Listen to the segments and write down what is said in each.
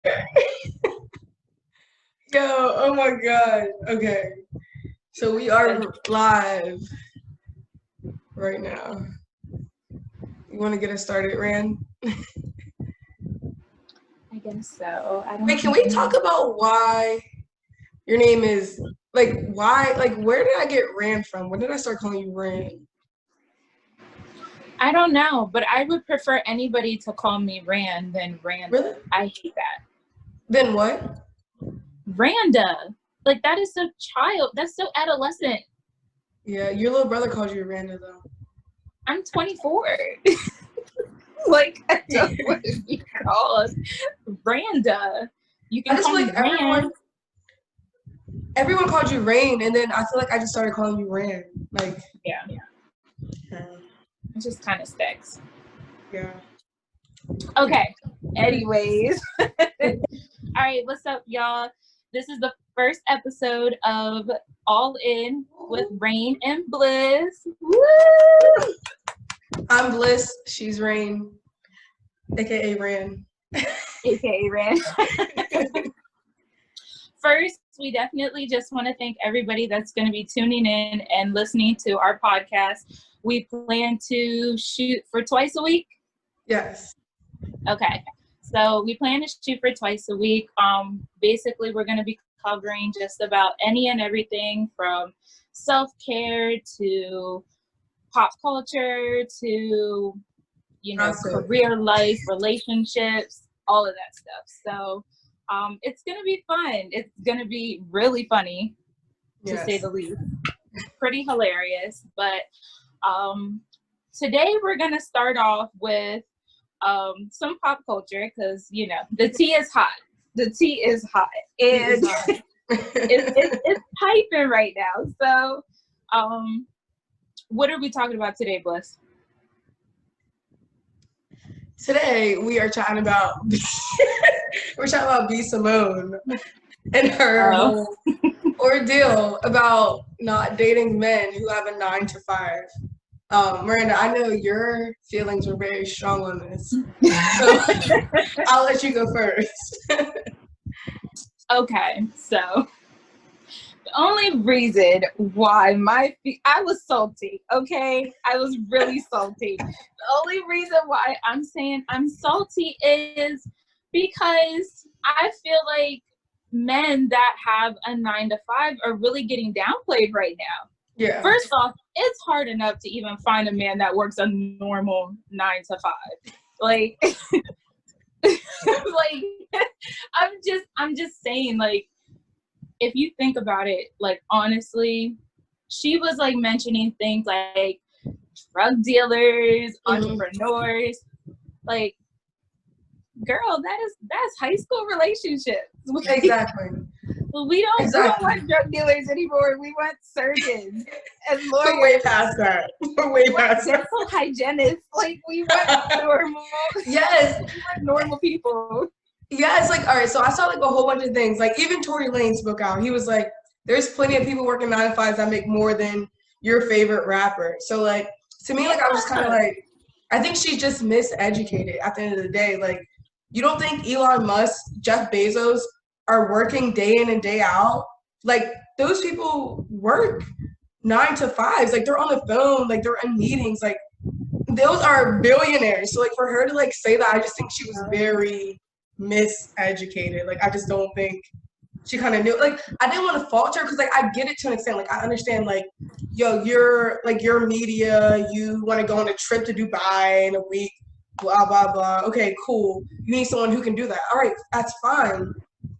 Yo, oh my god. Okay. So we are live right now. You want to get us started, Rand? I guess so. Wait, can we talk about why your name is, like, why, like, where did I get Rand from? When did I start calling you Rand? I don't know, but I would prefer anybody to call me Rand than Randa. Really? I hate that. Then what? Randa. Like, that is so that's so adolescent. Yeah, your little brother called you Randa, though. I'm 24. Like, I don't want to be called Randa. You can call me Rand. Everyone called you Rain, and then I feel like I just started calling you Rand. Like, yeah. It just kind of sticks. Yeah. Okay. Anyways. All right, what's up, y'all? This is the first episode of All In with Rainn&Bliss. Woo! I'm Bliss. She's Rain, aka Rand. AKA Rand. First, we definitely just want to thank everybody that's going to be tuning in and listening to our podcast. We plan to shoot for twice a week. Yes. Okay. So we plan to shoot for twice a week. Basically, we're going to be covering just about any and everything from self-care to pop culture to, career life, relationships, all of that stuff. So it's going to be fun. It's going to be really funny, to say the least. Pretty hilarious. But today we're going to start off with some pop culture because, the tea is hot. The tea is hot. And it's piping right now. So what are we talking about today, Bliss? Today we are chatting about Simeone and her whole ordeal about not dating men who have a 9-to-5. Miranda, I know your feelings were very strong on this, so I'll let you go first. Okay, so the only reason why I was salty, okay? I was really salty. The only reason why I'm saying I'm salty is because I feel like men that have a 9-to-5 are really getting downplayed right now. Yeah. First off, it's hard enough to even find a man that works a normal 9-to-5. Like, like I'm just saying, like, if you think about it, like, honestly, she was like mentioning things like drug dealers, entrepreneurs, like, girl, that's high school relationships. Exactly. Well, we don't want drug dealers anymore. We want surgeons and lawyers. We're way past that. We're way past that. Dental hygienists. Like, we want normal. Yes. We want normal people. Yeah, it's like, all right, so I saw like a whole bunch of things. Like, even Tory Lanez spoke out. He was like, there's plenty of people working 9-to-5s that make more than your favorite rapper. So, like, to me, like, I was kind of like, I think she's just miseducated at the end of the day. Like, you don't think Elon Musk, Jeff Bezos are working day in and day out? Like, those people work 9-to-5s. Like, they're on the phone. Like, they're in meetings. Like, those are billionaires. So, like, for her to, like, say that, I just think she was very miseducated. Like, I just don't think she kind of knew. Like, I didn't want to fault her because, like, I get it to an extent. Like, I understand, like, yo, you're media, you want to go on a trip to Dubai in a week, blah blah blah. Okay, cool, you need someone who can do that. All right, that's fine.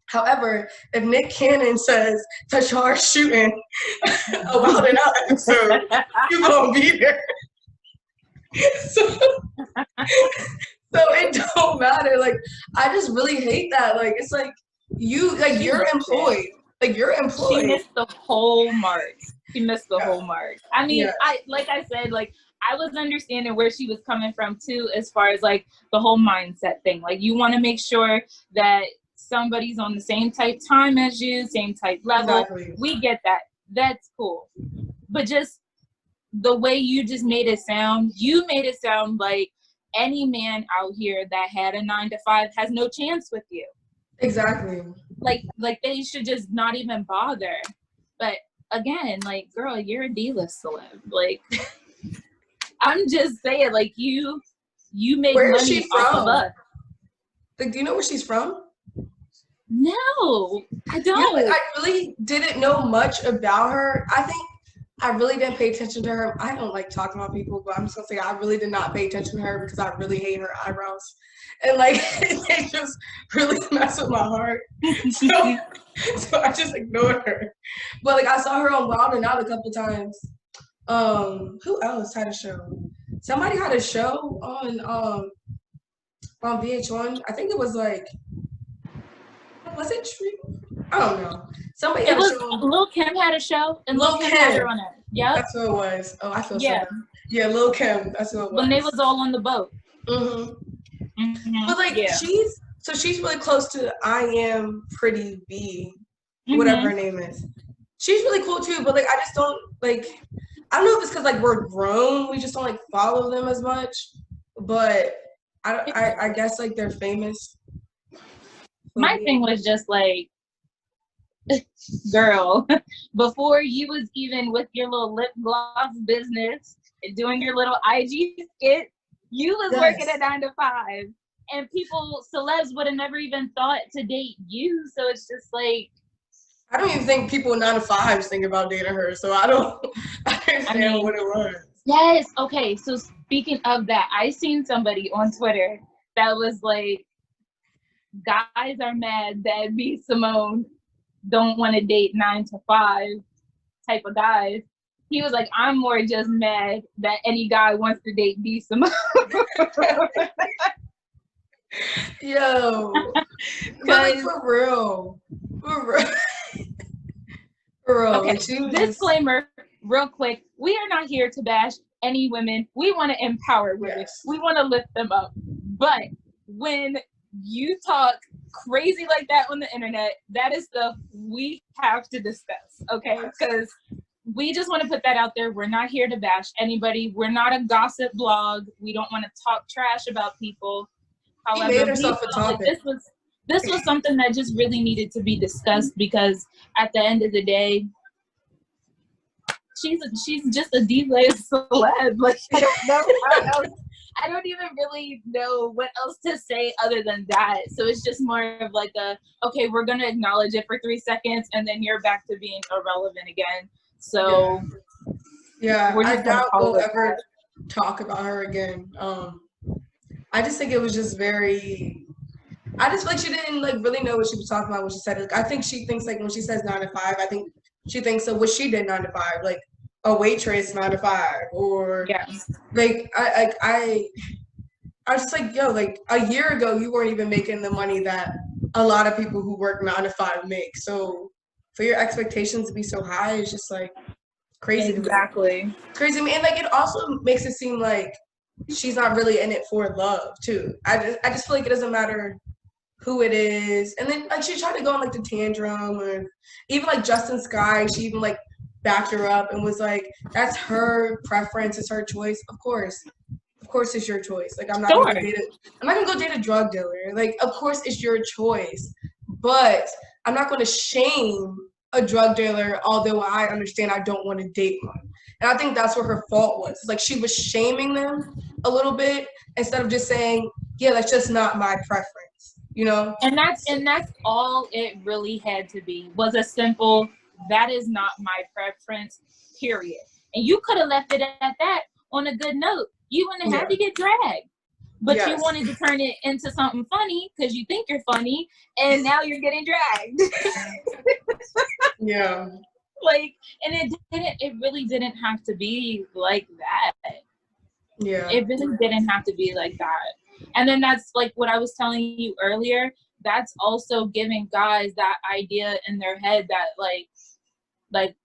However, if Nick Cannon says Tashar shooting a Wild 'N Out episode, you gonna be there. So it don't matter. Like, I just really hate that. Like, it's like you're employed. Like, you're employed. She missed the whole mark. Whole mark. I mean, I said, I was understanding where she was coming from too, as far as like the whole mindset thing. Like, you want to make sure that somebody's on the same type time as you, same type level. Exactly. We get that. That's cool. But just the way you just made it sound like any man out here that had a 9-to-5 has no chance with you. Exactly. Like they should just not even bother. But again, like, girl, you're a D-list celeb. Like, I'm just saying, like, you make Where is she money off of from? us. Like, do you know where she's from? No, I You know, like, don't. I really didn't know much about her. I think I really didn't pay attention to her. I don't like talking about people, but I'm just gonna say I really did not pay attention to her because I really hate her eyebrows. And like they just really mess with my heart. So, so I just ignored her. But like I saw her on Wild and Out a couple times. Who else had a show? Somebody had a show on VH1. I think it was like, was it True? I don't know. Somebody It had a was show. Lil Kim had a show, and Lil Lil Kim had Kim. her on it. Yep. That's who it was. Oh, I feel so Yeah. bad. Yeah, Lil Kim. That's who it was. When they was all on the boat. Mhm. Mm-hmm. But like Yeah. she's really close to I Am Pretty B, whatever her name is. She's really cool too, but like I just don't like. I don't know if it's because like we're grown, we just don't like follow them as much. But I guess like they're famous. My thing was just like, girl, before you was even with your little lip gloss business and doing your little IG skit, you was working at 9 to 5, and celebs would have never even thought to date you. So it's just like, I don't even think people in 9 to 5s think about dating her. So I don't understand what it was. Yes. Okay. So speaking of that, I seen somebody on Twitter that was like, guys are mad that B Simeone don't want to date 9 to 5 type of guys. He was like, I'm more just mad that any guy wants to date B Simeone. Yo, like for real. For real. Okay, like disclaimer, real quick. We are not here to bash any women. We want to empower women. Yes. We want to lift them up. But when you talk crazy like that on the internet, that is stuff we have to discuss, okay? Because we just want to put that out there. We're not here to bash anybody. We're not a gossip blog. We don't want to talk trash about people. However, made herself a topic. Like this was something that just really needed to be discussed, because at the end of the day, she's just a D-list celeb. Like, I don't know how else. I don't even really know what else to say other than that. So it's just more of like okay, we're gonna acknowledge it for 3 seconds, and then you're back to being irrelevant again. So yeah, I doubt we'll ever talk about her again. I just think it was just very. I just feel like she didn't like really know what she was talking about when she said it. Like, I think she thinks like when she says 9 to 5, I think she thinks of what she did 9 to 5, like a waitress 9 to 5, or like I was just like, yo, like a year ago you weren't even making the money that a lot of people who work 9 to 5 make. So for your expectations to be so high is just like crazy. Exactly. Crazy to me, and like it also makes it seem like she's not really in it for love too. I just feel like it doesn't matter who it is. And then like she tried to go on like the tantrum, or even like Justin Sky, she even like backed her up and was like, that's her preference, it's her choice. Of course it's your choice. Like I'm not gonna go date a drug dealer. Like of course it's your choice. But I'm not gonna shame a drug dealer, although I understand I don't want to date one. And I think that's what her fault was. It's like she was shaming them a little bit instead of just saying, yeah, that's just not my preference. You know? And that's all it really had to be, was a simple, that is not my preference, period. And you could have left it at that on a good note. You wouldn't have had to get dragged. But you wanted to turn it into something funny because you think you're funny, and now you're getting dragged. Yeah. Like, and it really didn't have to be like that. Yeah. It really didn't have to be like that. And then that's like what I was telling you earlier. That's also giving guys that idea in their head that like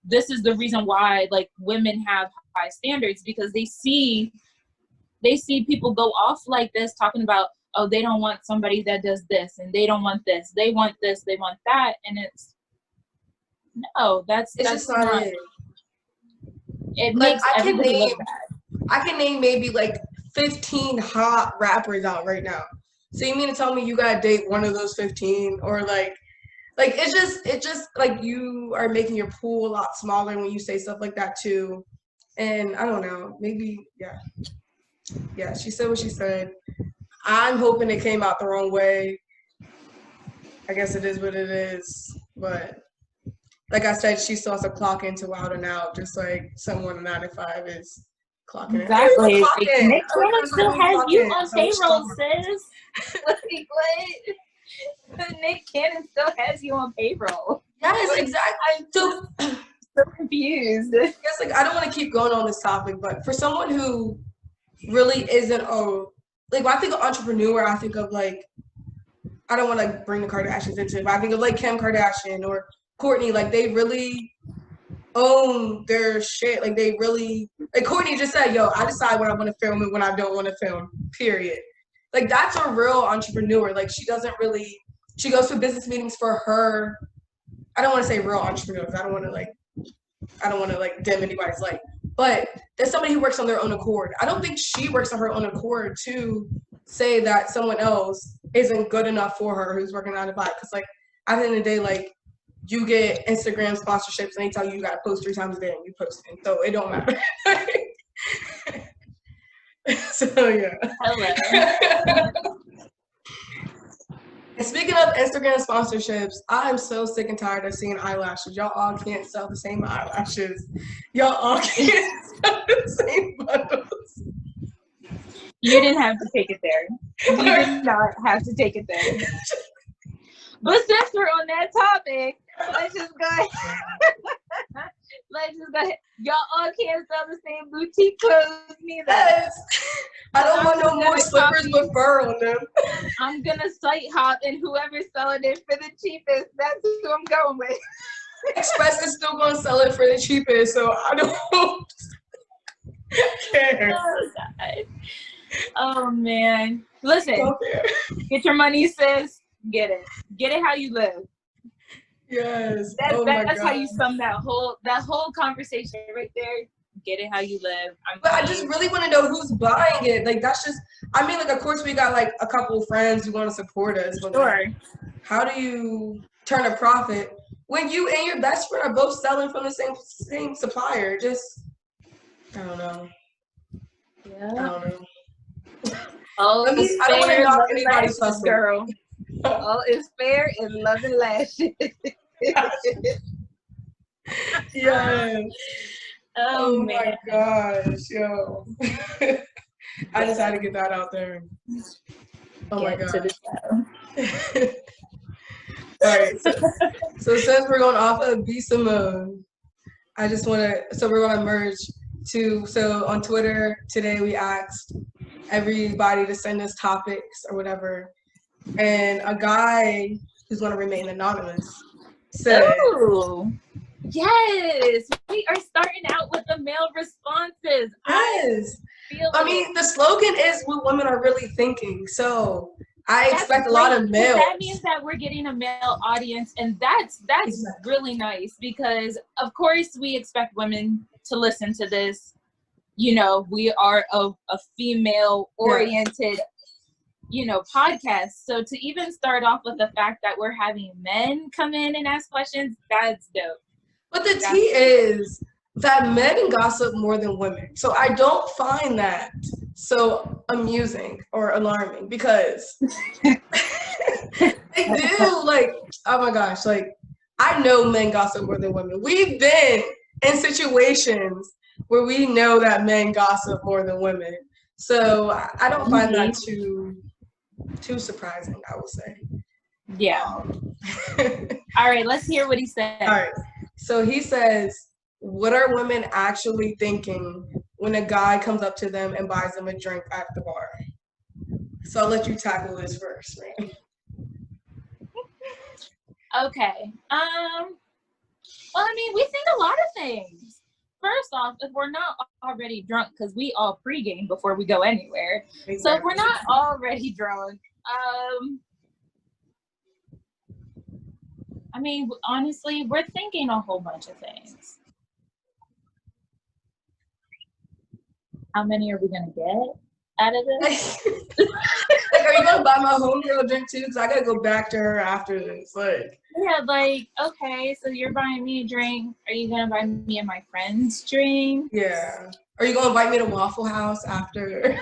this is the reason why like women have high standards, because they see people go off like this talking about, oh, they don't want somebody that does this, and they don't want this, they want this, they want that, and it's that's just not it. It makes everybody look bad. I can name maybe like 15 hot rappers out right now. So you mean to tell me you gotta date one of those 15, or like it's just like you are making your pool a lot smaller when you say stuff like that too. And I don't know, maybe yeah. She said what she said. I'm hoping it came out the wrong way. I guess it is what it is, but like I said, she still has to clock in to out and out, just like someone in 9 to 5 is clocking in. I don't Exactly. even clock Like, in. Nick I don't Cannon even know still when you has clock you in. on So what you payroll, talking about? sis. Like, what? Nick Cannon still has you on payroll. Yes, Like, exactly. So, so confused. I guess like I don't want to keep going on this topic, but for someone who really isn't like when I think of entrepreneur, I think of like I don't want to bring the Kardashians into it, but I think of like Kim Kardashian or Courtney. Like they really own their shit. Like they really like Courtney just said, "Yo, I decide when I want to film and when I don't want to film." Period. Like that's a real entrepreneur. Like she doesn't really. She goes to business meetings for her. I don't want to say real entrepreneur because I don't want to like dim anybody's light. But there's somebody who works on their own accord. I don't think she works on her own accord to say that someone else isn't good enough for her who's working 9 to 5. Because like at the end of the day, like you get Instagram sponsorships and they tell you gotta post 3 times a day and you post it. So it don't matter. So yeah. Hello. And speaking of Instagram sponsorships, I'm so sick and tired of seeing eyelashes. Y'all all can't sell the same eyelashes. Y'all all can't sell the same bundles. You didn't have to take it there. You did not have to take it there. But since we're on that topic, let's just go ahead. Let's just go ahead. Y'all all can't sell the same boutique clothes neither. Yes. I don't want no more slippers with fur on them. I'm gonna site hop and whoever's selling it for the cheapest, that's who I'm going with. Express is still gonna sell it for the cheapest, so I don't care. Oh, God. Oh man. Listen, Okay. get your money, sis. Get it. Get it how you live. Yes. That's how you sum that whole conversation right there. Get it how you live. But I just really want to know who's buying it. Like that's just. I mean, like of course we got like a couple of friends who want to support us, but sure. Like, how do you turn a profit when you and your best friend are both selling from the same supplier? Just I don't know. Yeah. I don't know. All is I don't want to fair, knock love anybody's lashes, hustle. girl. All is fair in love and lashes. Yes. Oh my gosh, yo. I just had to get that out there. Oh my god. All right. So since we're going off of B Simeone, I just want to. So we're going to merge to. So on Twitter today we asked everybody to send us topics or whatever, and a guy who's going to remain anonymous said. Ooh. Yes, we are starting out with the male responses. Yes. I mean, the slogan is what women are really thinking. So I expect a lot of males. That means that we're getting a male audience, and that's exactly. Really nice because, of course, we expect women to listen to this. You know, we are a female-oriented, podcast. So to even start off with the fact that we're having men come in and ask questions, that's dope. But the tea is that men gossip more than women. So I don't find that so amusing or alarming because they do, like, oh my gosh, like, I know men gossip more than women. We've been in situations where we know that men gossip more than women. So I don't find that too surprising, I would say. Yeah. All right, let's hear what he said. All right. So he says, what are women actually thinking when a guy comes up to them and buys them a drink at the bar? So I'll let you tackle this first, man. Okay. Well, I mean, we think a lot of things. First off, if we're not already drunk, because we all pregame before we go anywhere. Exactly. So if we're not already drunk, I mean, honestly, we're thinking a whole bunch of things. How many are we going to get? out of this? Like, are you gonna buy my homegirl a drink too? Because I gotta go back to her after this. Like, Yeah, like, okay, so you're buying me a drink. Are you gonna buy me and my friends drink? yeah. Are you gonna invite me to Waffle House after?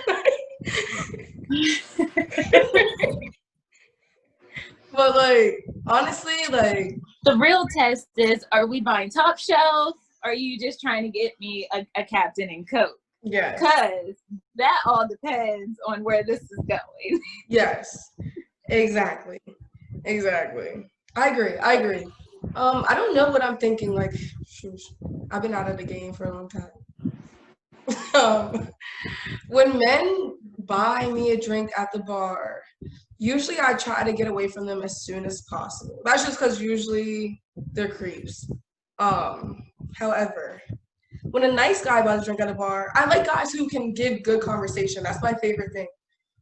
But like, honestly, like, The real test is, are we buying top shelf? Or are you just trying to get me a Captain and Coke? yes, Because that all depends on where this is going. yes, exactly. I agree. I don't know what I'm thinking. Like, shoot, I've been out of the game for a long time. Um, when men buy me a drink at the bar, usually I try to get away from them as soon as possible. That's just because usually they're creeps. However, when a nice guy buys a drink at a bar, I like guys who can give good conversation. That's my favorite thing.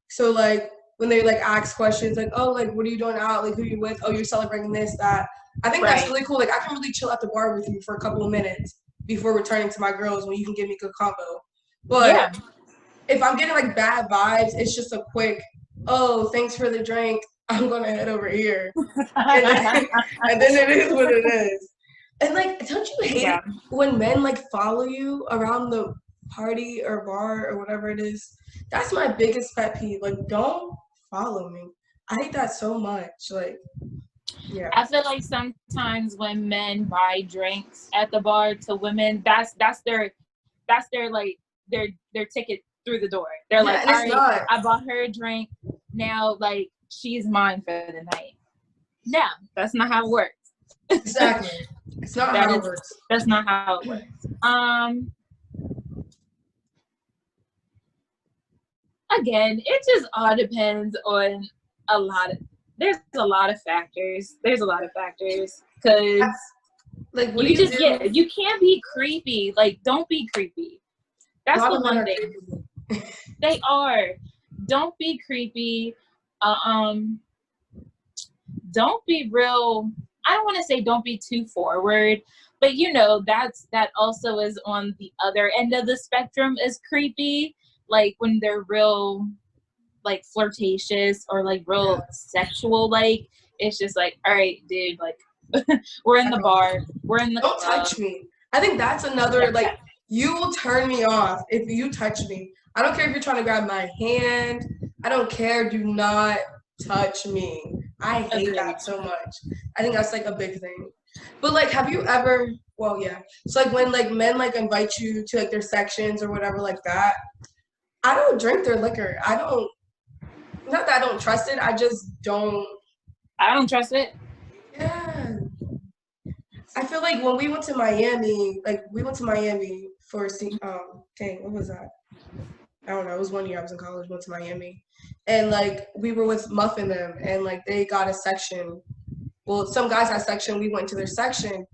So like when they like ask questions like, oh, like what are you doing out? Like who you with? Oh, you're celebrating this, that. I think that's really cool. Like I can really chill at the bar with you for a couple of minutes before returning to my girls when you can give me good combo. But if I'm getting like bad vibes, it's just a quick, oh, thanks for the drink. I'm gonna head over here. And then it is what it is. And like, don't you hate it when men like follow you around the party or bar or whatever it is? That's my biggest pet peeve. Like, don't follow me. I hate that so much. Like, yeah. I feel like sometimes when men buy drinks at the bar to women, that's their like their ticket through the door. They're like, all right, I bought her a drink. Now like she's mine for the night. No, that's not how it works. Exactly. It's not how it works. That's not how it works. Again, it just all depends on there's a lot of factors. Because like you can't be creepy. Like, don't be creepy. That's the one thing. They are. Don't be creepy. Don't be real. I don't want to say don't be too forward, but that also is on the other end of the spectrum is creepy. Like when they're real, like flirtatious or like real sexual. Like it's just like, all right, dude. Like we're in the bar. We're in the. Don't touch me. I think that's another like. You will turn me off if you touch me. I don't care if you're trying to grab my hand. I don't care. Do not touch me. I hate that so much. I think that's like a big thing. But like, have you ever? Well, yeah. So like when like men like invite you to like their sections or whatever like that. I don't drink their liquor. I don't. Not that I don't trust it. I just don't. I don't trust it. Yeah. I feel like when we went to Miami, for dang, what was that? I don't know. It was one year I was in college, went to Miami. And like we were with Muff and them and like they got a section. Well, some guys had a section, we went to their section.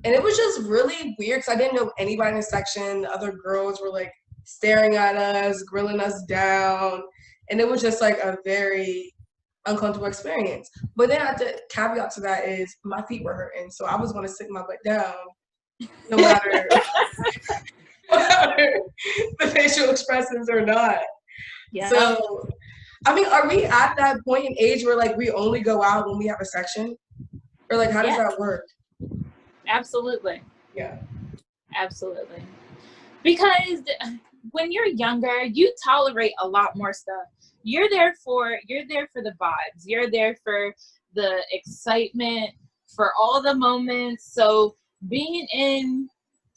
And it was just really weird because I didn't know anybody in the section. The other girls were like staring at us, grilling us down. And it was just like a very uncomfortable experience. But then the caveat to that is my feet were hurting. So I was going to sit my butt down no matter the facial expressions or not. Yeah. So, I mean, are we at that point in age where like we only go out when we have a section? Or like how does that work? Absolutely. Yeah. Absolutely. Because when you're younger, you tolerate a lot more stuff. You're there for the vibes. You're there for the excitement, for all the moments. So being in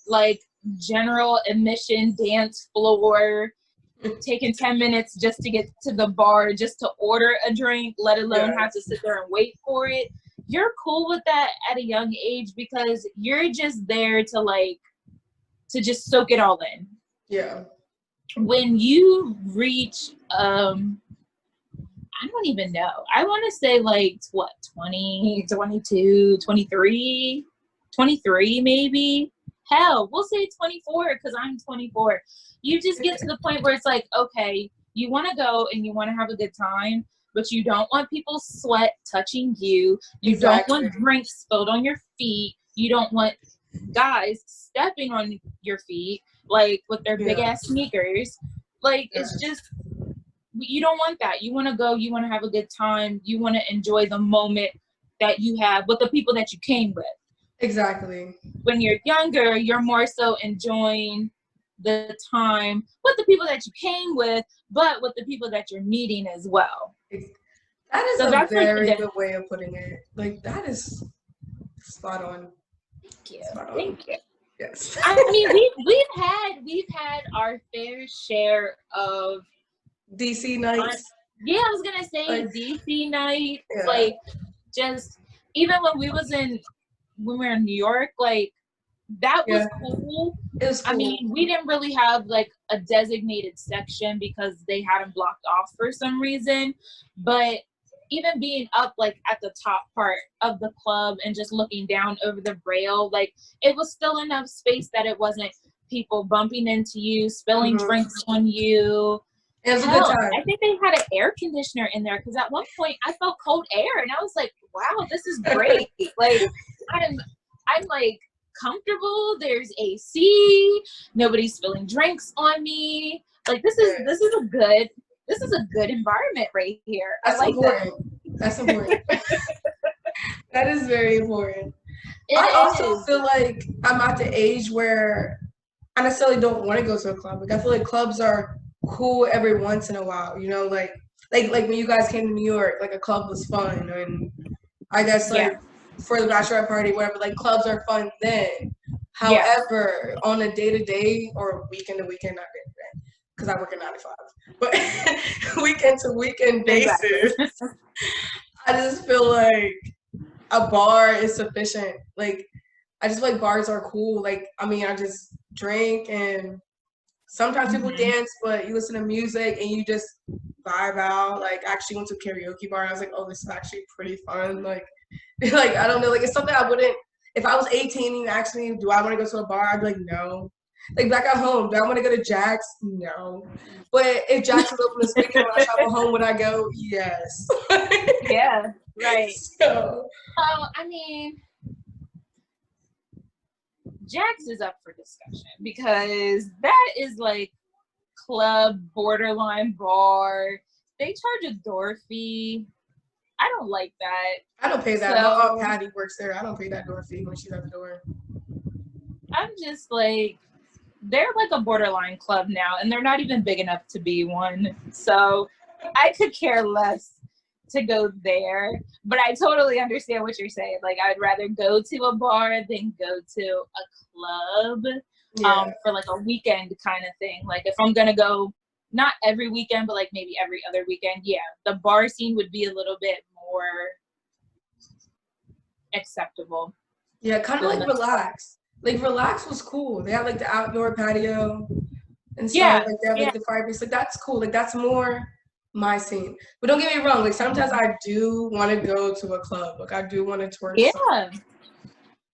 like general admission dance floor, taking 10 minutes just to get to the bar, just to order a drink, let alone have to sit there and wait for it. You're cool with that at a young age because you're just there to just soak it all in. Yeah. When you reach, I don't even know. I want to say like, 20, 22, 23, 23 maybe. Hell, we'll say 24 because I'm 24. You just get to the point where it's like, okay, you want to go and you want to have a good time, but you don't want people's sweat touching you. You don't want drinks spilled on your feet. You don't want guys stepping on your feet, like with their big ass sneakers. Like, it's just, you don't want that. You want to go, you want to have a good time, you want to enjoy the moment that you have with the people that you came with. Exactly. When you're younger, you're more so enjoying the time with the people that you came with, but with the people that you're meeting as well. That is So a that's very like good way of putting it. Like, that is spot on. Thank you. Spot on. Thank you. Yes. I mean, we've had our fair share of DC nights. Yeah, I was gonna say Like, DC nights. yeah. Like, just even when we were in New York, like that was cool. It was cool. I mean, we didn't really have like a designated section because they had them blocked off for some reason. But even being up like at the top part of the club and just looking down over the rail, like it was still enough space that it wasn't people bumping into you, spilling drinks on you. It was a good time. I think they had an air conditioner in there because at one point I felt cold air and I was like, wow, this is great. Like I'm like comfortable. There's AC. Nobody's spilling drinks on me. Like this is a good environment right here. That's I like important. That's important. That is very important. I also feel like I'm at the age where I necessarily don't want to go to a club. Like I feel like clubs are cool every once in a while, you know, like when you guys came to New York, like a club was fun, and I guess like for the bachelorette party, whatever, like clubs are fun then. However, on a day-to-day or weekend to weekend, not day-to-day, because I work at 9 to 5, but weekend to weekend basis, I just feel like a bar is sufficient. Like I just feel like bars are cool. Like I mean, I just drink and sometimes people dance, but you listen to music and you just vibe out. Like I actually went to a karaoke bar and I was like, oh, this is actually pretty fun. Like I don't know, like it's something I wouldn't, if I was 18 and you asked me, do I want to go to a bar? I'd be like, no. Like back at home, do I want to go to Jack's? No. But if Jack's was open this weekend when I travel home, would I go? Yes. Yeah, right. So, I mean, Jax is up for discussion because that is like club borderline bar. They charge a door fee. I don't like that. I don't pay that. So, my Aunt Patty works there. I don't pay that door fee when she's at the door. I'm just like, they're like a borderline club now, and they're not even big enough to be one. So I could care less to go there. But I totally understand what you're saying. Like, I'd rather go to a bar than go to a club for like a weekend kind of thing. Like, if I'm going to go, not every weekend, but like maybe every other weekend, the bar scene would be a little bit more acceptable. Yeah, kind of like Relax. Like Relax was cool. They had like the outdoor patio and stuff. Like they have like the fireplace. Like that's cool. Like that's more my scene. But don't get me wrong. Like sometimes I do want to go to a club. Like I do want to twerk. Yeah.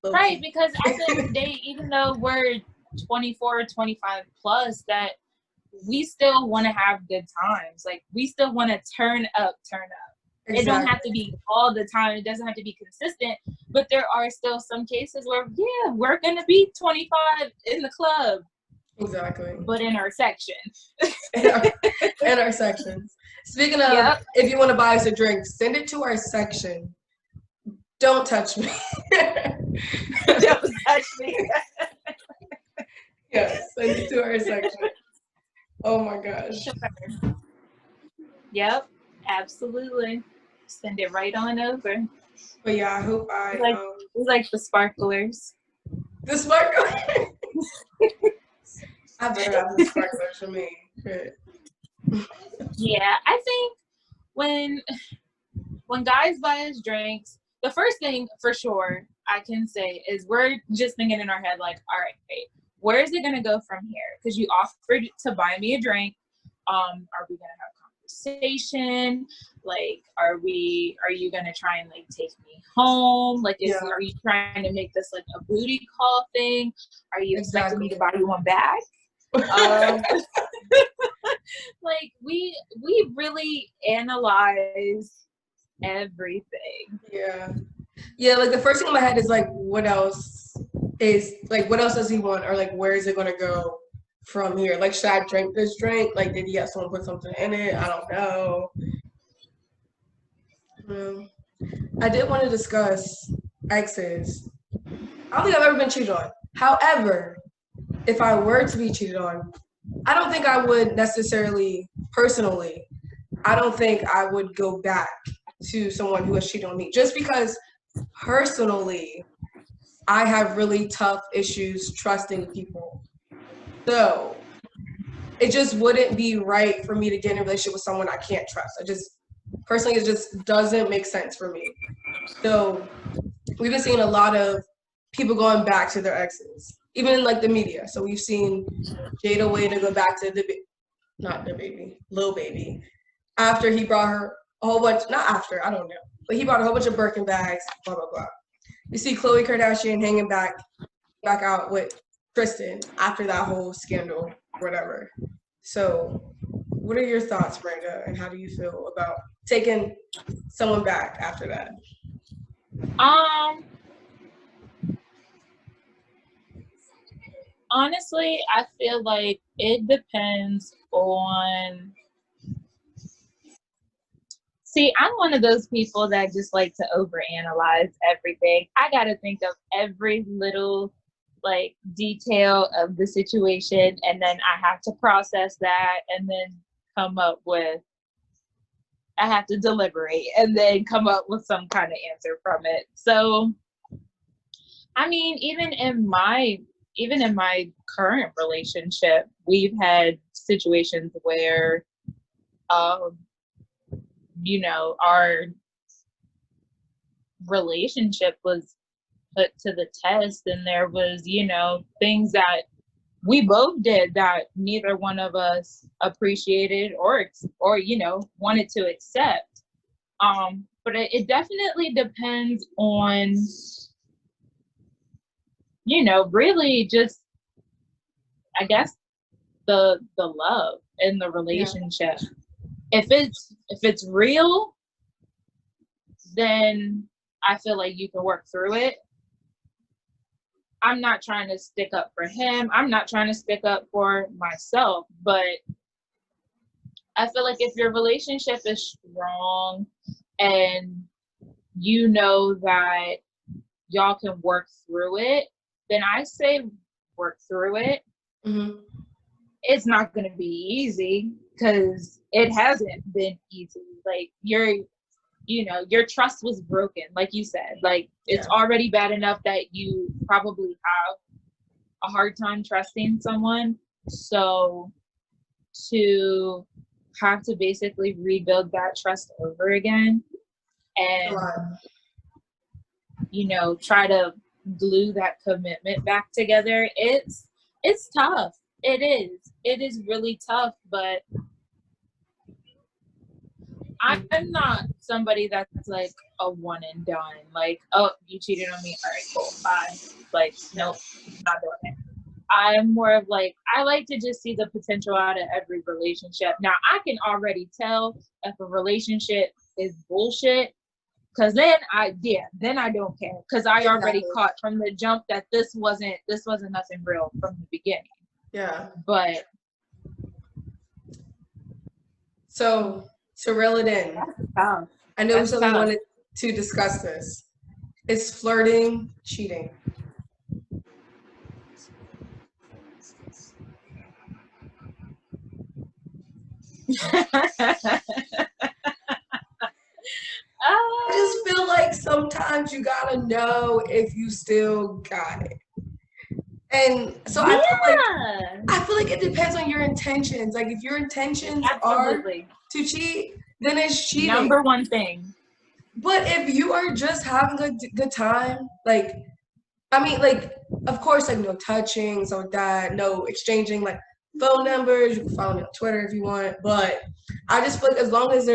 Right, because at the end of the day, even though we're 24, 25 plus, that we still want to have good times. Like we still want to turn up. Exactly. It don't have to be all the time. It doesn't have to be consistent. But there are still some cases where, we're going to be 25 in the club. Exactly. But in our section. in our sections. Speaking of, if you want to buy us a drink, send it to our section. Don't touch me. Don't touch me. Yes, send it to our section. Oh my gosh. Yep, absolutely. Send it right on over. But yeah, I hope it's like the sparklers. The sparklers? I better have the sparklers for me. Yeah, I think when guys buy us drinks, the first thing for sure I can say is we're just thinking in our head like, all right, where is it going to go from here? Because you offered to buy me a drink. Are we going to have conversation? Like, are you going to try and like take me home? Like, are you trying to make this like a booty call thing? Are you expecting me to buy you one back? Like we really analyze everything. Yeah, like the first thing in my head is like, what else does he want, or like where is it gonna go from here? Like, should I drink this drink? Like, did he have someone put something in it? I don't know. I did want to discuss exes. I don't think I've ever been cheated on. However, if I were to be cheated on, I don't think I would necessarily, personally, I don't think I would go back to someone who has cheated on me. Just because personally, I have really tough issues trusting people. So it just wouldn't be right for me to get in a relationship with someone I can't trust. Personally, it just doesn't make sense for me. So we've been seeing a lot of people going back to their exes, even in like the media. So we've seen Jada Waiter go back to Lil Baby, after he brought her a whole bunch, not after, I don't know, but he brought a whole bunch of Birkin bags, blah, blah, blah. You see Khloe Kardashian hanging back out with Tristan after that whole scandal, whatever. So what are your thoughts, Miranda, and how do you feel about taking someone back after that? Honestly, I feel like it depends on. See, I'm one of those people that just like to overanalyze everything. I got to think of every little like detail of the situation, and then I have to process that and then come up with, I have to deliberate and then come up with some kind of answer from it. So, I mean, even in my current relationship, we've had situations where, you know, our relationship was put to the test, and there was, you know, things that we both did that neither one of us appreciated or you know, wanted to accept. But it definitely depends on, you know, really just, I guess, the love in the relationship. Yeah. If it's real, then I feel like you can work through it. I'm not trying to stick up for him. I'm not trying to stick up for myself, but I feel like if your relationship is strong and you know that y'all can work through it, then I say work through it. Mm-hmm. It's not going to be easy because it hasn't been easy. Like your trust was broken, like you said. Like it's already bad enough that you probably have a hard time trusting someone. So to have to basically rebuild that trust over again and, you know, try to glue that commitment back together, it's tough. It is really tough, but I'm not somebody that's like a one and done. Like, oh, you cheated on me. All right, cool, bye. Like, nope, not doing it. I'm more of like, I like to just see the potential out of every relationship. Now, I can already tell if a relationship is bullshit, because then I don't care, because I already caught from the jump that this wasn't nothing real from the beginning. Yeah. But so to reel it in, I know we wanted to discuss this. Is flirting cheating? I just feel like sometimes you gotta know if you still got it. And so I feel like it depends on your intentions. Like if your intentions are to cheat, then it's cheating. Number one thing. But if you are just having a good time, like, I mean, like, of course, like no touching, so that, no exchanging like phone numbers. You can follow me on Twitter if you want. But I just feel like as long as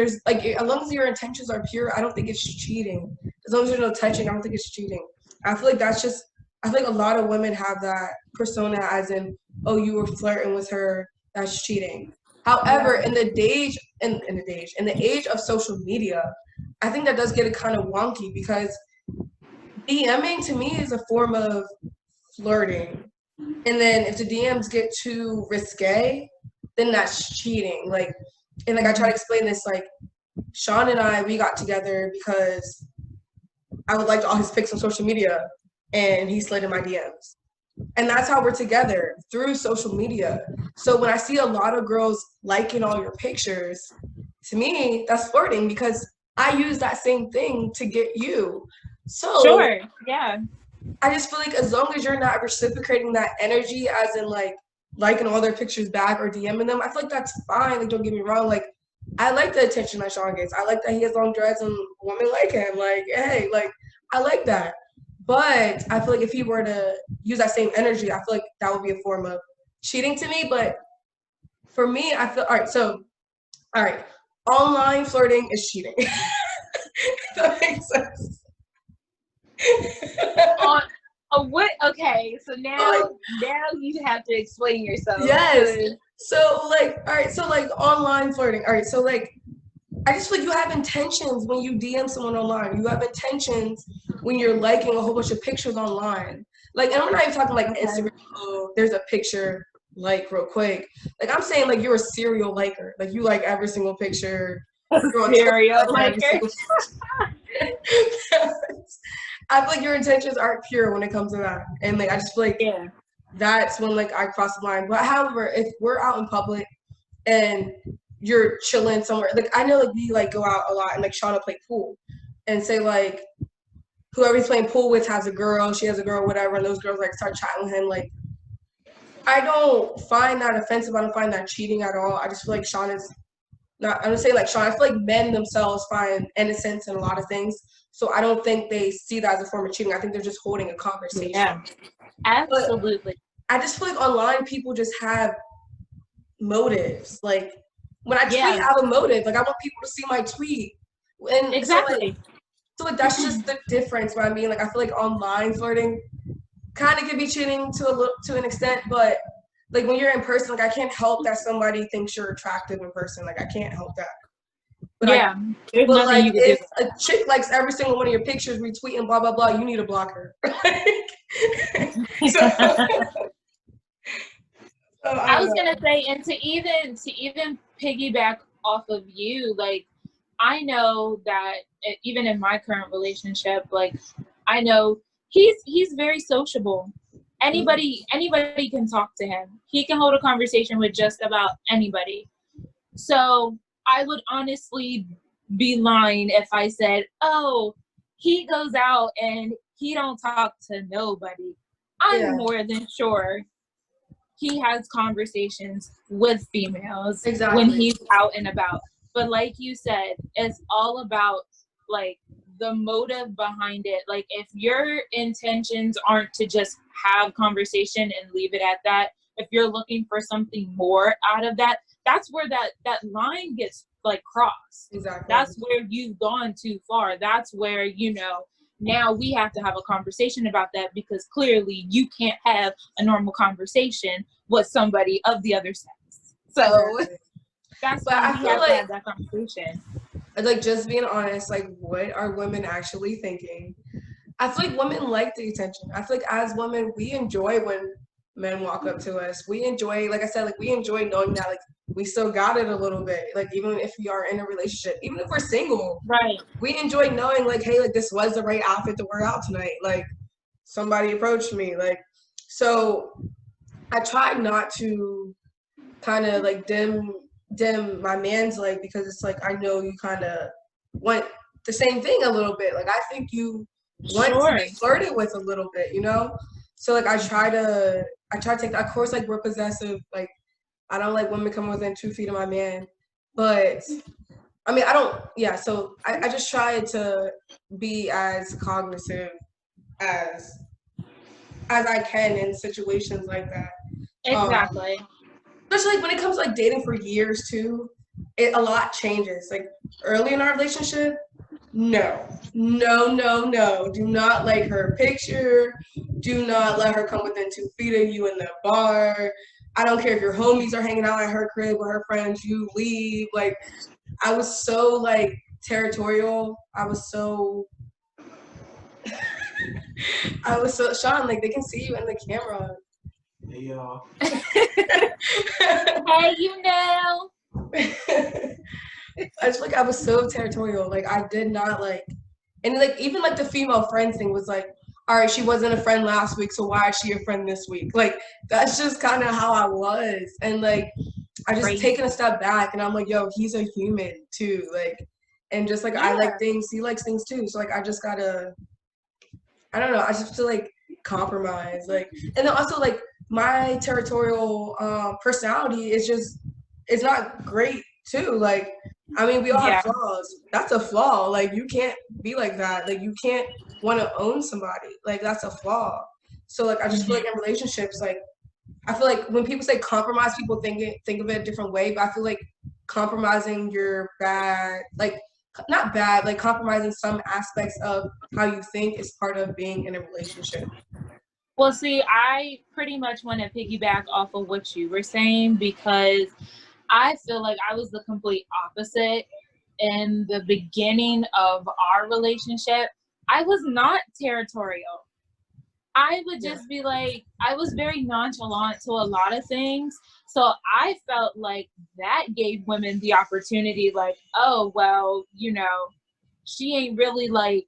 your intentions are pure, I don't think it's cheating. As long as there's no touching, I don't think it's cheating. I feel like I think a lot of women have that persona as in, oh, you were flirting with her, that's cheating. However, in the age of social media, I think that does get it kind of wonky, because DMing to me is a form of flirting. And then if the DMs get too risque, then that's cheating. Like, and like I try to explain this, like Sean and I, we got together because I would like all his pics on social media, and he slid in my DMs. And that's how we're together, through social media. So when I see a lot of girls liking all your pictures, to me, that's flirting because I use that same thing to get you. So Sure, yeah. I just feel like as long as you're not reciprocating that energy, as in like liking all their pictures back or DMing them, I feel like that's fine. Like, don't get me wrong. Like, I like the attention that Sean gets. I like that he has long dreads and women like him. Like, hey, like, I like that. But I feel like if he were to use that same energy, I feel like that would be a form of cheating to me. But for me, I feel, all right, online flirting is cheating. That makes sense. What? Okay, so now you have to explain yourself. Yes. So like, all right, so like online flirting. All right, so like I just feel like you have intentions when you DM someone online. You have intentions when you're liking a whole bunch of pictures online. Like, and we're not even talking like Instagram, oh, there's a picture like real quick. Like, I'm saying like you're a serial liker. Like, you like every single picture. You're on Serial Twitter, like, liker. I feel like your intentions aren't pure when it comes to that. And like I just feel like that's when like I cross the line. But however, if we're out in public and you're chilling somewhere, like I know like we like go out a lot and like Shauna play pool and say like whoever he's playing pool with has a girl, she has a girl, whatever, and those girls like start chatting with him. Like, I don't find that offensive. I don't find that cheating at all. I just feel like Sean is not, I'm gonna say like Sean, I feel like men themselves find innocence in a lot of things. So I don't think they see that as a form of cheating. I think they're just holding a conversation. Yeah, absolutely. But I just feel like online people just have motives. Like, when I tweet, I have a motive. Like, I want people to see my tweet. And exactly. So like that's just the difference. What I mean, like I feel like online flirting kind of can be cheating to an extent, but like when you're in person, like I can't help that somebody thinks you're attractive in person. Like I can't help that. But there's but nothing like you can do. if a chick likes every single one of your pictures, retweeting blah blah blah, you need to block her. I was gonna say, and to even piggyback off of you, like I know that even in my current relationship, like I know he's very sociable. Anybody can talk to him. He can hold a conversation with just about anybody. So I would honestly be lying if I said, oh, he goes out and he don't talk to nobody. I'm more than sure he has conversations with females when he's out and about. But like you said, it's all about like the motive behind it. Like if your intentions aren't to just have conversation and leave it at that, if you're looking for something more out of that, that's where that line gets like crossed. Exactly. That's where you've gone too far. That's where, now we have to have a conversation about that, because clearly you can't have a normal conversation with somebody of the other sex. So that's why we have to have that conversation. Like, just being honest, like what are women actually thinking? I feel like women like the attention. I feel like as women, we enjoy when men walk up to us. We enjoy, like I said, like we enjoy knowing that like we still got it a little bit. Like even if we are in a relationship, even if we're single, right? We enjoy knowing like, hey, like this was the right outfit to wear out tonight. Like somebody approached me. Like, so I try not to kind of like dim my man's like, because it's like I know you kind of want the same thing a little bit. Like I think you want to be flirted with a little bit, So like I try to take that. Of course, like we're possessive. Like I don't like women coming within 2 feet of my man, but I mean I don't. Yeah, so I just try to be as cognizant as I can in situations like that. Exactly. Especially like when it comes to like dating for years too, a lot changes. Like early in our relationship, no. Do not like her picture. Do not let her come within 2 feet of you in the bar. I don't care if your homies are hanging out at her crib with her friends, you leave. Like I was so like territorial. I was so Sean, like they can see you in the camera. Hey, y'all. Hey, you know. I just like I was so territorial. Like I did not like, and like even like the female friends thing was like, all right, she wasn't a friend last week, so why is she a friend this week? Like that's just kind of how I was, and like I just taken a step back, and I'm like, yo, he's a human too, like, and just like I like things, he likes things too, so like I just gotta, I don't know, I just have to like compromise, like, and then also like my territorial personality is just, it's not great too, like. I mean, we all have flaws. That's a flaw. Like, you can't be like that. Like, you can't want to own somebody. Like, that's a flaw. So, like, I just feel like in relationships, like, I feel like when people say compromise, people think of it a different way. But I feel like compromising your bad, like, not bad, like compromising some aspects of how you think is part of being in a relationship. Well, see, I pretty much want to piggyback off of what you were saying because I feel like I was the complete opposite in the beginning of our relationship. I was not territorial. I would just be like, I was very nonchalant to a lot of things. So I felt like that gave women the opportunity, like, oh, well, you know, she ain't really like,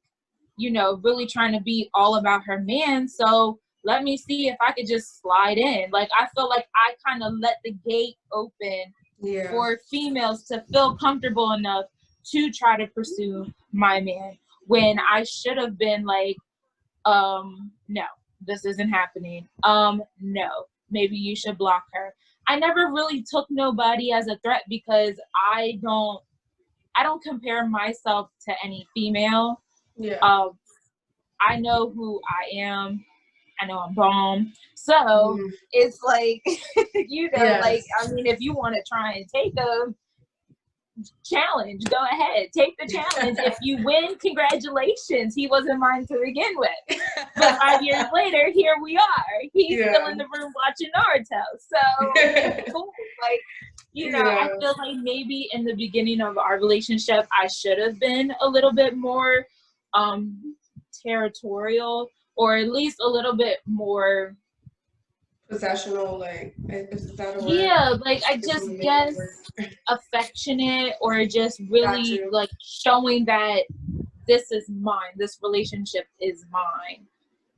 you know, really trying to be all about her man. So let me see if I could just slide in. Like, I feel like I kind of let the gate open for females to feel comfortable enough to try to pursue my man, when I should have been like, no, this isn't happening. No, maybe you should block her. I never really took nobody as a threat because I don't compare myself to any female. I know who I am. I know I'm bomb. So it's like, you know, like, I mean, if you want to try and take a challenge, go ahead, take the challenge. If you win, congratulations, he wasn't mine to begin with. But 5 years later, here we are, he's still in the room watching Naruto, so cool. Like, you know, I feel like maybe in the beginning of our relationship I should have been a little bit more territorial, or at least a little bit more possessional, like, is that a word? Yeah, like, I just guess affectionate, or just really like showing that this is mine, this relationship is mine.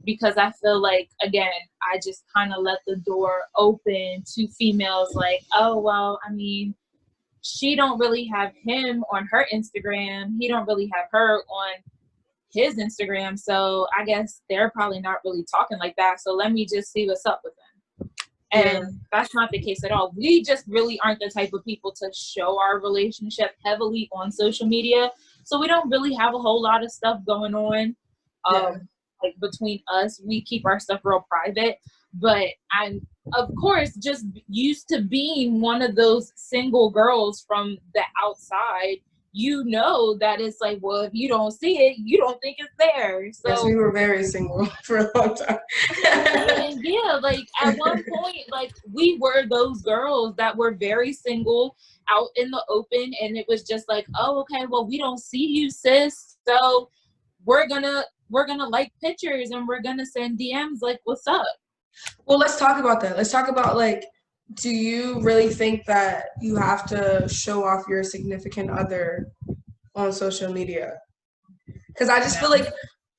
Because I feel like, again, I just kind of let the door open to females like, oh, well, I mean, she don't really have him on her Instagram, he don't really have her on his Instagram, so I guess they're probably not really talking like that, so let me just see what's up with them. And that's not the case at all. We just really aren't the type of people to show our relationship heavily on social media, so we don't really have a whole lot of stuff going on like between us. We keep our stuff real private, but I'm of course just used to being one of those single girls from the outside. You know that it's like, well, if you don't see it, you don't think it's there. So yes, we were very single for a long time. And yeah, like at one point, like we were those girls that were very single out in the open, and it was just like, oh, okay, well, we don't see you, sis, so we're gonna like pictures and we're gonna send DMs like, what's up? Well, let's talk about that. Let's talk about, like, do you really think that you have to show off your significant other on social media? Because I just feel like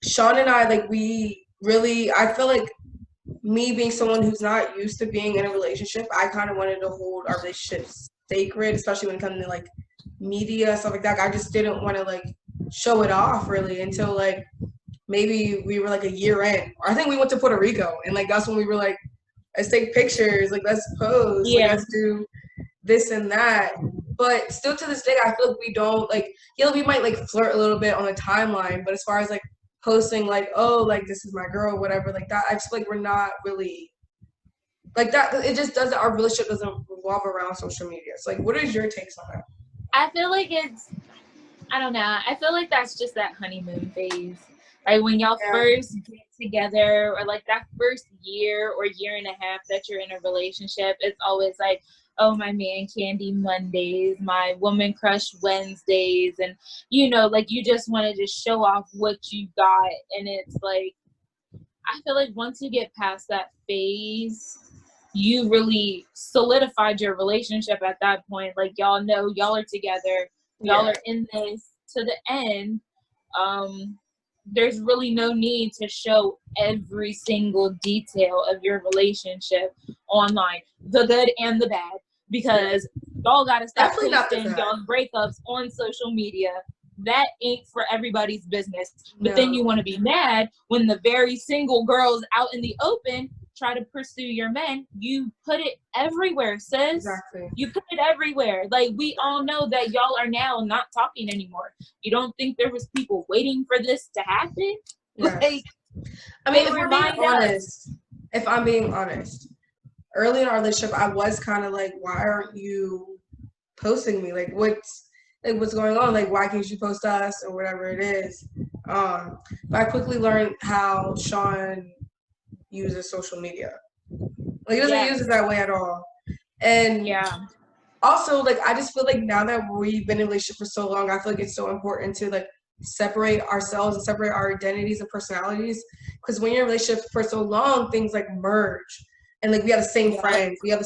Sean and I, like, I feel like me being someone who's not used to being in a relationship, I kind of wanted to hold our relationship sacred, especially when it comes to, like, media, stuff like that. I just didn't want to, like, show it off, really, until, like, maybe we were, like, a year in. Or I think we went to Puerto Rico, and, like, that's when we were, like, let's take pictures, like, let's pose, like, let's do this and that. But still to this day, I feel like we don't, like, we might, like, flirt a little bit on the timeline, but as far as, like, posting, like, oh, like, this is my girl, whatever, like that, I just feel like we're not really, like, that, it just doesn't, our relationship doesn't revolve around social media. So, like, what is your takes on that? I feel like I don't know, I feel like that's just that honeymoon phase. Like, when y'all first get together, or like that first year or year and a half that you're in a relationship, it's always like, oh, my man candy Mondays, my woman crush Wednesdays, and you know, like, you just want to just show off what you got. And it's like, I feel like once you get past that phase, you really solidified your relationship at that point. Like, y'all know y'all are together, y'all are in this to the end. There's really no need to show every single detail of your relationship online, the good and the bad, because y'all gotta stop posting y'all's breakups on social media. That ain't for everybody's business. But then you want to be mad when the very single girls out in the open try to pursue your men. You put it everywhere, sis. Exactly. You put it everywhere. Like, we all know that y'all are now not talking anymore. You don't think there was people waiting for this to happen? Yes. Like, I mean, if I'm being honest, early in our relationship, I was kind of like, why aren't you posting me? Like, what's going on? Like, why can't you post us or whatever it is? But I quickly learned how Sean uses social media. Like, he doesn't use it that way at all. And also, like, I just feel like now that we've been in a relationship for so long, I feel like it's so important to, like, separate ourselves and separate our identities and personalities. Because when you're in a relationship for so long, things, like, merge. And, like, we have the same friends. We have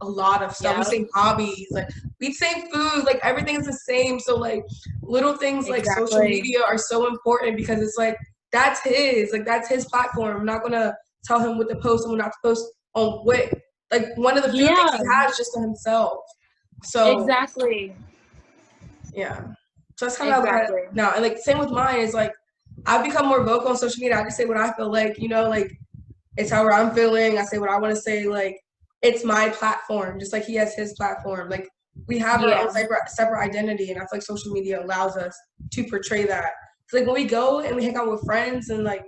a lot of stuff. We same hobbies. Like, we eat same food. Like, everything's the same. So, like, little things like social media are so important because it's, like, that's his. Like, that's his platform. I'm not going to tell him what to post and what not to post on what. Like, one of the few things he has just to himself. So. Exactly. Yeah. So that's kind of now. And, like, same with mine is, like, I've become more vocal on social media. I just say what I feel like, you know, like, it's however I'm feeling. I say what I want to say. Like, it's my platform, just like he has his platform. Like, we have our own separate identity, and I feel like social media allows us to portray that. So, like, when we go and we hang out with friends, and, like,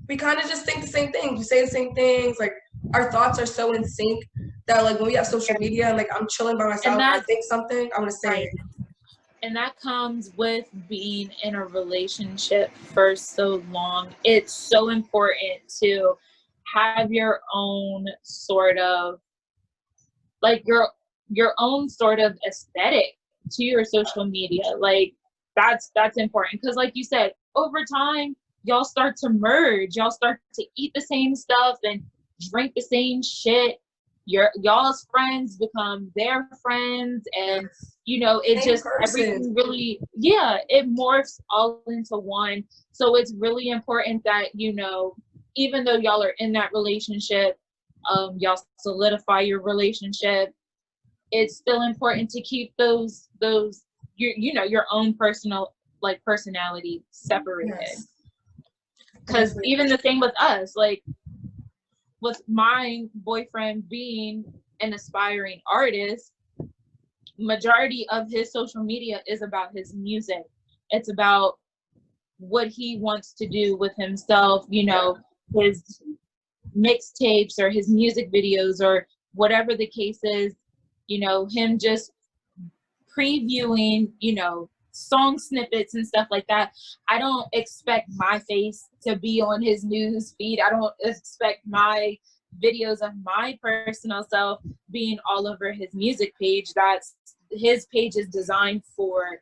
we kind of just think the same things. We say the same things. Like, our thoughts are so in sync that, like, when we have social media, and, like, I'm chilling by myself, and I think something, I'm gonna say it. And that comes with being in a relationship for so long. It's so important to have your own sort of, like, your own sort of aesthetic to your social media. Like, that's important, because, like you said, over time y'all start to merge. Y'all start to eat the same stuff and drink the same shit. Y'all's friends become their friends, and you know, it just everything really it morphs all into one. So it's really important that, you know, even though y'all are in that relationship, y'all solidify your relationship, it's still important to keep those you know, your own personal, like, personality separated. Because even the thing with us, like, with my boyfriend being an aspiring artist, majority of his social media is about his music. It's about what he wants to do with himself, you know, his mixtapes or his music videos or whatever the case is, you know, him just previewing, you know, song snippets and stuff like that. I don't expect my face to be on his news feed. I don't expect my videos of my personal self being all over his music page. That's his page is designed for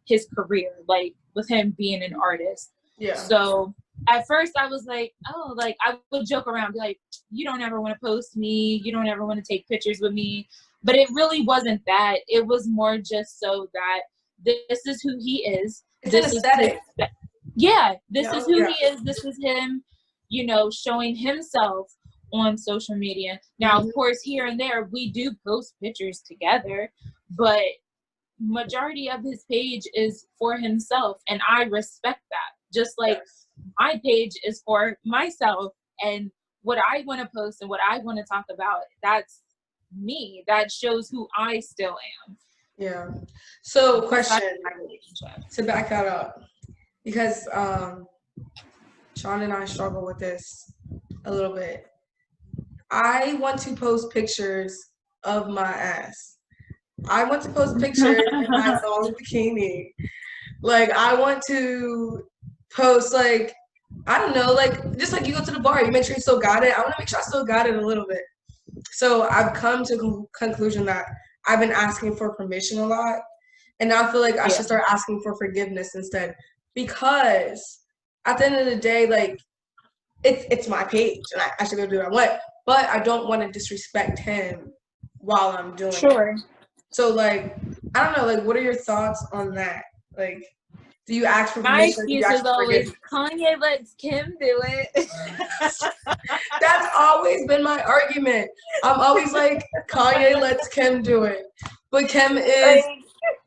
his career, like, with him being an artist. So at first I was like, oh, like, I would joke around, be like, you don't ever want to post me, you don't ever want to take pictures with me. But it really wasn't that. It was more just so that this is who he is. This is aesthetic. This is who he is. This is him, you know, showing himself on social media. Now, of course, here and there we do post pictures together, but majority of his page is for himself, and I respect that. Just like my page is for myself and what I want to post and what I want to talk about. That's me. That shows who I still am. Yeah. So, question to back that up, because Sean and I struggle with this a little bit. I want to post pictures of my ass. I want to post pictures in my long bikini. Like, I want to post, like, I don't know, like, just like you go to the bar, you make sure you still got it. I want to make sure I still got it a little bit. So I've come to the conclusion that I've been asking for permission a lot. And now I feel like I should start asking for forgiveness instead. Because at the end of the day, like, it's my page, and I should be able to do what I want. but I don't want to disrespect him while I'm doing it. Sure. So, like, I don't know, like, what are your thoughts on that? Like, do you ask for My permission? excuse is always, Kanye lets Kim do it. That's always been my argument. I'm always like, Kanye lets Kim do it. But Kim is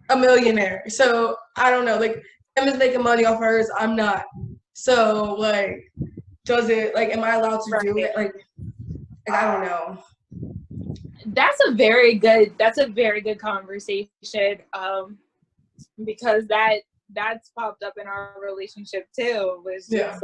a millionaire. So, I don't know. Like, Kim is making money off hers. I'm not. So, like, does it, like, am I allowed to do it? Like, I don't know. That's a very good conversation. Because that's popped up in our relationship too. Was just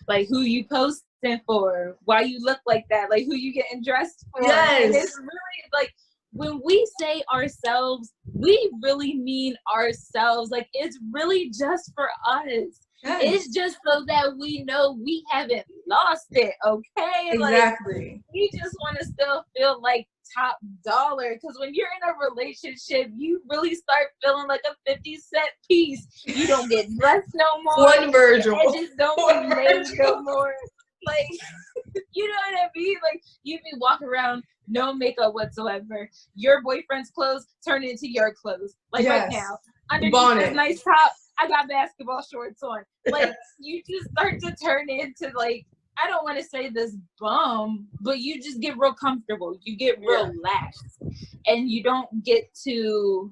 like who you posting for, why you look like that, like who you getting dressed for. Yes. And it's really like when we say ourselves, we really mean ourselves. Like it's really just for us. Yes. It's just so that we know we haven't lost it, okay? Exactly. Like, we just want to still feel like top dollar, because when you're in a relationship, you really start feeling like a 50-cent piece. You don't get dressed no more. One Virgil. Your edges don't get made no more. Like, you know what I mean? Like, you be walking around, no makeup whatsoever. Your boyfriend's clothes turn into your clothes. Like right now. Underneath this nice top, I got basketball shorts on. Like, you just start to turn into, like, I don't want to say this bum, but you just get real comfortable. You get real lax. And you don't get to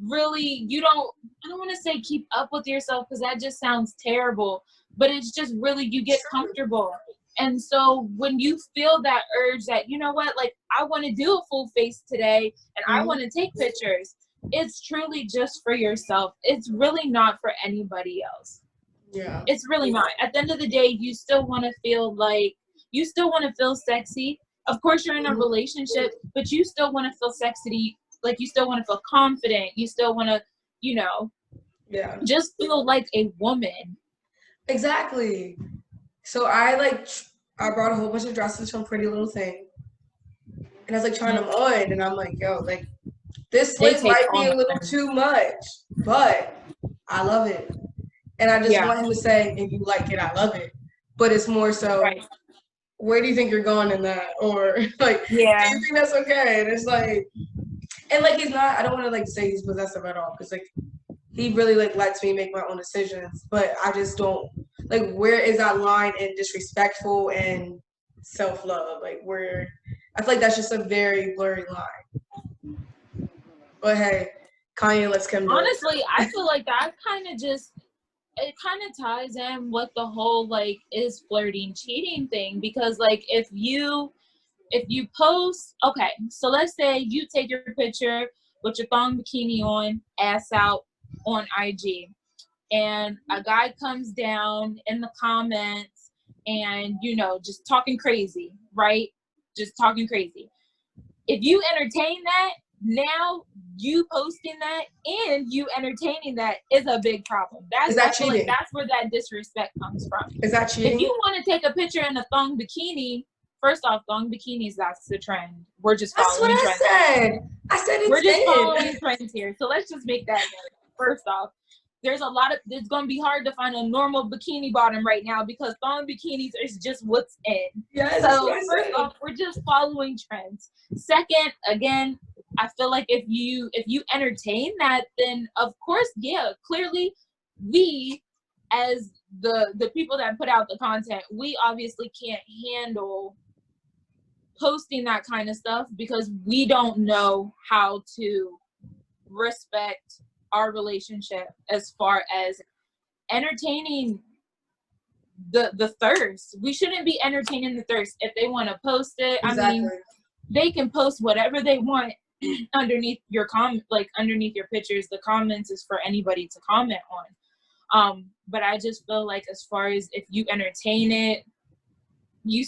really, I don't want to say keep up with yourself, because that just sounds terrible. But it's just really, you get comfortable. And so when you feel that urge that, you know what, like, I want to do a full face today and I want to take pictures, it's truly just for yourself. It's really not for anybody else. Yeah. It's really not. At the end of the day, you still want to feel sexy. Of course, you're in a relationship, but you still want to feel sexy. Like, you still want to feel confident. You still want to, just feel like a woman. Exactly. So I brought a whole bunch of dresses from Pretty Little Thing. And I was like trying them on, and I'm like, yo, like, this slit might be a little too much, but I love it. And I just want him to say, if you like it, I love it. But it's more so, where do you think you're going in that? Or, like, do you think that's okay? And it's like, and, like, he's not, I don't want to, like, say he's possessive at all. Because, like, he really, like, lets me make my own decisions. But I just don't, like, where is that line in disrespectful and self-love? Like, where, I feel like that's just a very blurry line. But, hey, Kanye lets Kim do it. Honestly, I feel like that kind of just, it kind of ties in with the whole, like, is flirting cheating thing. Because, like, if you post, okay, so let's say you take your picture with your thong bikini on, ass out, on IG, and a guy comes down in the comments and, just talking crazy, right? Just talking crazy. If you entertain that, now you posting that and you entertaining that is a big problem. Is that cheating? Like that's where that disrespect comes from. Is that cheating? If you want to take a picture in a thong bikini, first off, thong bikinis, that's the trend. We're just following trends. That's what I said. I said it's We're just following trends here. So let's just make that first off. It's going to be hard to find a normal bikini bottom right now because thong bikinis is just what's in. Yes, so first off, we're just following trends. Second, again, I feel like if you entertain that, then of course, clearly we as the people that put out the content, we obviously can't handle posting that kind of stuff because we don't know how to respect our relationship as far as entertaining the thirst. We shouldn't be entertaining the thirst. If they want to post it, exactly. I mean, they can post whatever they want underneath your underneath your pictures. The comments is for anybody to comment on. But I just feel like as far as if you entertain it,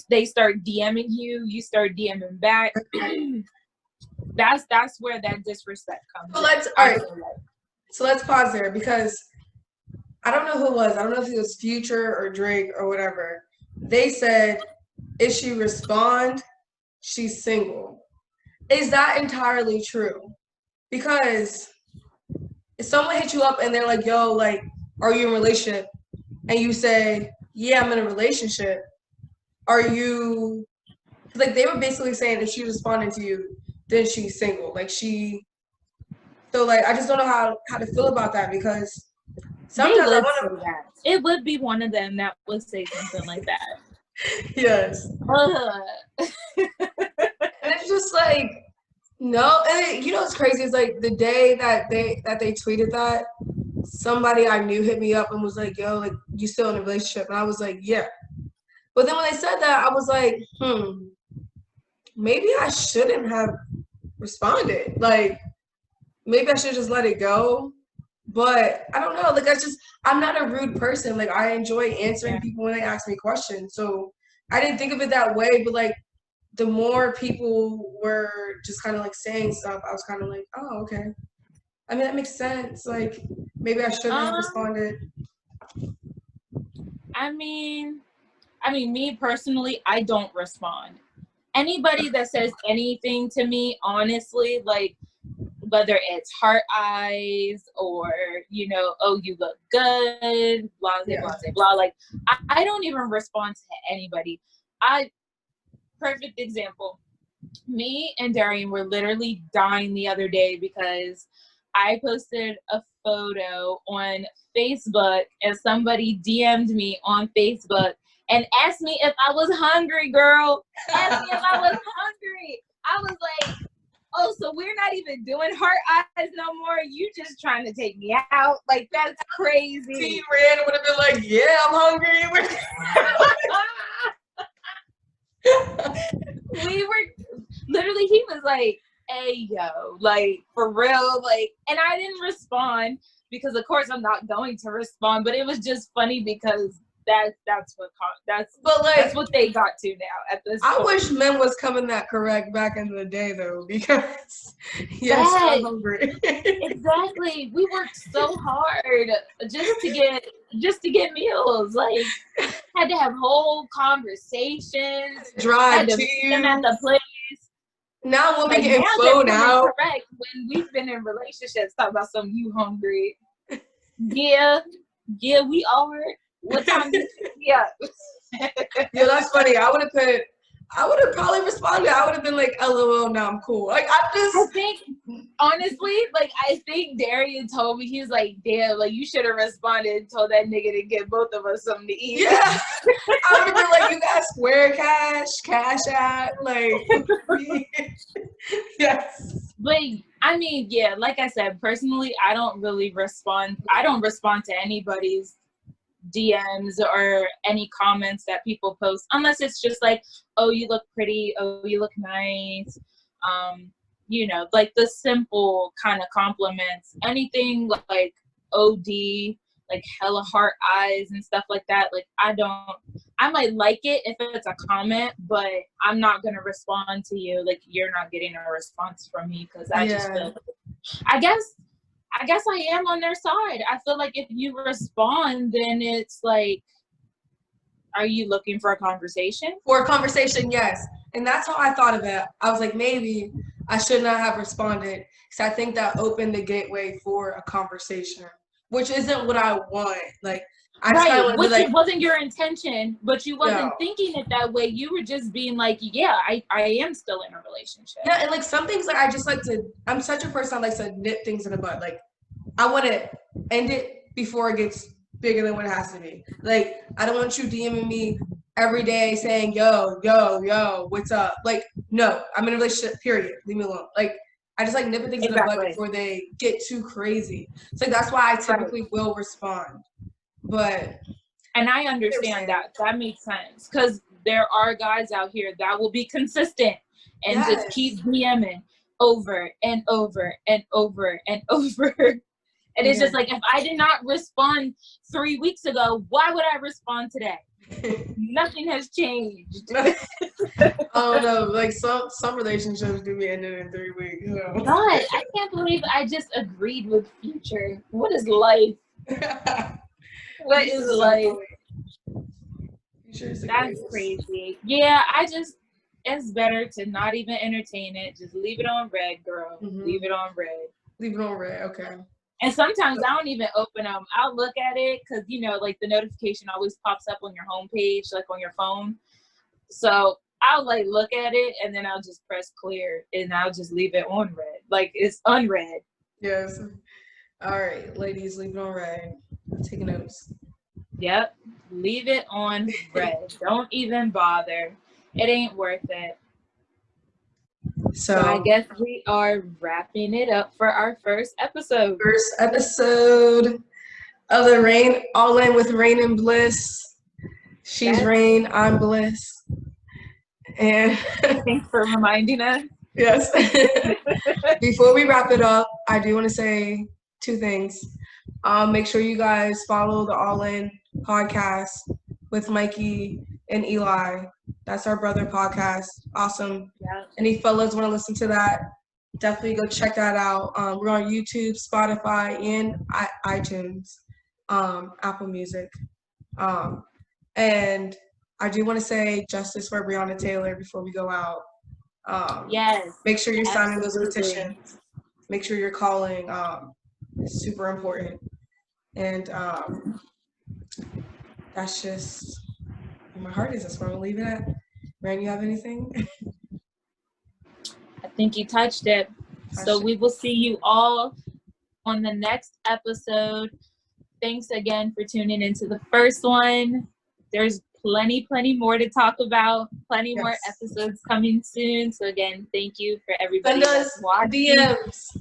they start DMing you start DMing back. That's where that disrespect comes. So let's pause there because I don't know who it was. I don't know if it was Future or Drake or whatever. They said, if she respond, she's single. Is that entirely true? Because if someone hits you up and they're like, yo, like, are you in a relationship? And you say, yeah, I'm in a relationship. Are you like they were basically saying if she responded to you, then she's single. Like so like I just don't know how to feel about that because They sometimes I would want say that. It would be one of them that would say something like that. to. Yes. And it's just like no, and you know what's crazy is like the day that they tweeted that, somebody I knew hit me up and was like, "Yo, like you still in a relationship?" And I was like, "Yeah." But then when they said that, I was like, maybe I shouldn't have responded. Like maybe I should just let it go. But I don't know. Like I'm not a rude person. Like I enjoy answering people when they ask me questions. So I didn't think of it that way. But like the more people were just kind of like saying stuff, I was kind of like, oh, okay. I mean, that makes sense. Like maybe I shouldn't have responded. I mean, me personally, I don't respond. Anybody that says anything to me, honestly, like whether it's heart eyes or, you know, oh, you look good, blah, blah, blah, blah. Like, I don't even respond to anybody. Perfect example. Me and Darian were literally dying the other day because I posted a photo on Facebook and somebody DM'd me on Facebook and asked me if I was hungry, girl. Asked me if I was hungry. I was like, oh, so we're not even doing heart eyes no more? You just trying to take me out? Like, that's crazy. Team Rand would have been like, yeah, I'm hungry. We were literally, he was like, hey, yo, like, for real, like, and I didn't respond because, of course, I'm not going to respond, but it was just funny because that's what they got to now at this point. I wish men was coming that correct back in the day though, because yes, I'm hungry. Exactly. We worked so hard just to get meals. Like had to have whole conversations. Drive to meet them at the place. Now women getting flown out. Correct when we've been in relationships, talk about some you hungry. Yeah, we are. What time did you be up? Yeah, that's funny. I would have probably responded. I would have been like, LOL, now I'm cool. Like I think honestly, like I think Darian told me, he was like, damn, like you should have responded and told that nigga to get both of us something to eat. Yeah. I would have been like, you got Square Cash App, like yes. But I mean, yeah, like I said, personally, I don't really respond. I don't respond to anybody's DMs or any comments that people post unless it's just like, oh, you look pretty, oh, you look nice, you know, like the simple kind of compliments. Anything like OD, like hella heart eyes and stuff like that, like I might like it if it's a comment, but I'm not gonna respond to you. Like you're not getting a response from me because I just feel I guess I am on their side. I feel like if you respond, then it's like, are you looking for a conversation? For a conversation, yes. And that's how I thought of it. I was like, maybe I should not have responded because I think that opened the gateway for a conversation, which isn't what I want. Like, which wasn't your intention, but you wasn't thinking it that way. You were just being like, yeah, I am still in a relationship. Yeah, and like some things, like I just like to, I'm such a person that likes to nip things in the bud. Like, I want to end it before it gets bigger than what it has to be. Like, I don't want you DMing me every day saying, yo, what's up? Like, no, I'm in a relationship, period. Leave me alone. Like, I just like nipping things in the bud before they get too crazy. So like, that's why I typically will respond. And I understand that. That makes sense. Because there are guys out here that will be consistent and just keep DMing over and over and over and over. And it's just like, if I did not respond 3 weeks ago, why would I respond today? Nothing has changed. I don't know. Like some relationships do be ending in 3 weeks. So. God, I can't believe I just agreed with Future. What is life? What is life? That's crazy. Yeah, it's better to not even entertain it. Just leave it on red, girl. Mm-hmm. Leave it on red. Leave it on red, okay. And sometimes I don't even open them. I'll look at it because, you know, like the notification always pops up on your homepage, like on your phone. So I'll like look at it and then I'll just press clear and I'll just leave it on red. Like it's unread. Yes. All right, ladies, leave it on red. Taking notes. Yep. Leave it on red. Don't even bother. It ain't worth it. So I guess we are wrapping it up for our first episode. First episode of the Rain All In with Rainn&Bliss. She's Rainn, I'm Bliss. And thanks for reminding us. Yes. Before we wrap it up, I do want to say 2 things. Make sure you guys follow the All In podcast with Mikey and Eli. That's our brother podcast. Awesome. Yeah. Any fellas want to listen to that? Definitely go check that out. We're on YouTube, Spotify, and iTunes, Apple Music. And I do want to say justice for Breonna Taylor before we go out. Yes. Make sure you're signing those petitions. Make sure you're calling. It's super important. And that's just where my heart is. That's where I'm going to leave it at. Rainn, you have anything? I think you touched it. So we will see you all on the next episode. Thanks again for tuning into the first one. There's plenty more to talk about. Plenty more episodes coming soon. So again, thank you for everybody that's watching. DMs.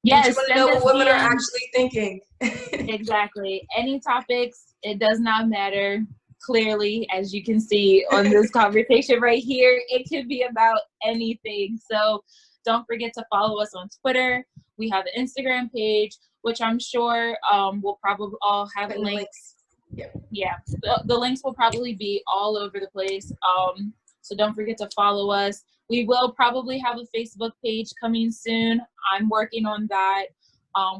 Yes, you want to know what women are actually thinking. Exactly. Any topics, it does not matter. Clearly, as you can see on this conversation right here, it could be about anything. So don't forget to follow us on Twitter. We have an Instagram page, which I'm sure we'll probably all have links. Yep. Yeah, the links will probably be all over the place. So don't forget to follow us. We will probably have a Facebook page coming soon. I'm working on that,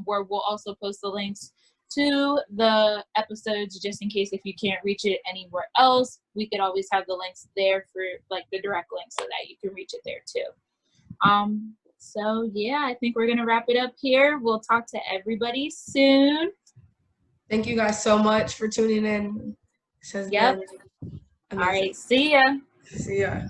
where we'll also post the links to the episodes just in case if you can't reach it anywhere else. We could always have the links there for like the direct link so that you can reach it there too. So yeah, I think we're gonna wrap it up here. We'll talk to everybody soon. Thank you guys so much for tuning in. Yep. All right. See ya. See ya.